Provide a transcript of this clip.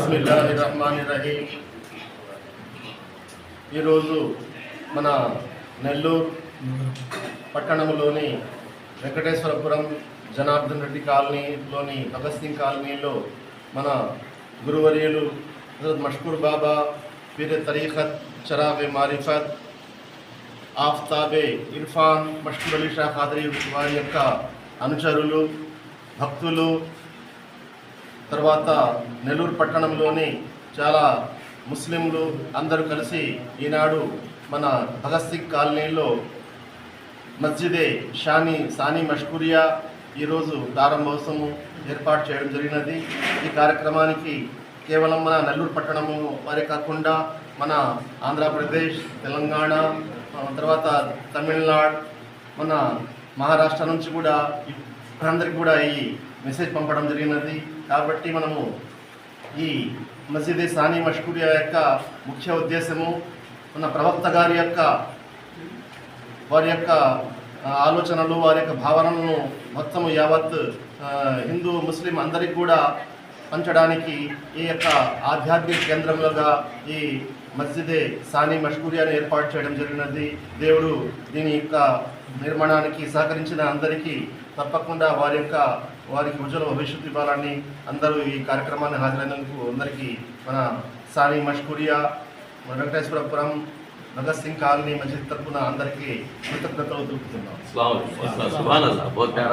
బిస్మిల్లాహిర్రహ్మానిర్రహీం. ఈరోజు మన నెల్లూరు పట్టణంలోని వెంకటేశ్వరపురం జనార్దన్ రెడ్డి కాలనీలోని భగత్ సింగ్ కాలనీలో మన గురువర్యులు హజరత్ మష్కూర్ బాబా పీర్ తరీఖత్ చరాగే మారిఫత్ ఆఫ్తాబే ఇర్ఫాన్ మష్కూర్ అలీ షా ఖాద్రీ వారి యొక్క అనుచరులు, భక్తులు, తర్వాత నెల్లూరు పట్టణంలోని చాలా ముస్లింలు అందరూ కలిసి ఈనాడు మన భగత్ సింగ్ కాలనీలో మస్జిదే సానీ మష్కూరియా ఈరోజు ప్రారంభోత్సవం ఏర్పాటు చేయడం జరిగినది. ఈ కార్యక్రమానికి కేవలం మన నెల్లూరు పట్టణము వారే కాకుండా మన ఆంధ్రప్రదేశ్, తెలంగాణ, తర్వాత తమిళనాడు, మన మహారాష్ట్ర నుంచి కూడా అందరికీ కూడా ఈ మెసేజ్ పంపడం జరిగినది. కాబట్టి మనము ఈ మస్జిద్ సానీ మష్కూరియా యొక్క ముఖ్య ఉద్దేశము మన ప్రవక్త గారి యొక్క వారి యొక్క ఆలోచనలు, వారి యొక్క భావనలను మొత్తము యావత్ హిందూ ముస్లిం అందరికీ కూడా పంచడానికి ఈ యొక్క ఆధ్యాత్మిక కేంద్రంలోగా ఈ మస్జిదే సానీ మష్కూరియాను ఏర్పాటు చేయడం జరిగినది. దేవుడు దీని యొక్క నిర్మాణానికి సహకరించిన అందరికీ తప్పకుండా వారికి ఉజ్వల భవిష్యత్తు ఇవ్వాలని అందరూ ఈ కార్యక్రమాన్ని హాజరైనందుకు అందరికీ మన సానీ మష్కూరియా, వెంకటేశ్వరపురం భగత్ సింగ్ కాలనీ మస్జిద్ తరఫున అందరికీ కృతజ్ఞతలు తెలుపుతున్నాం.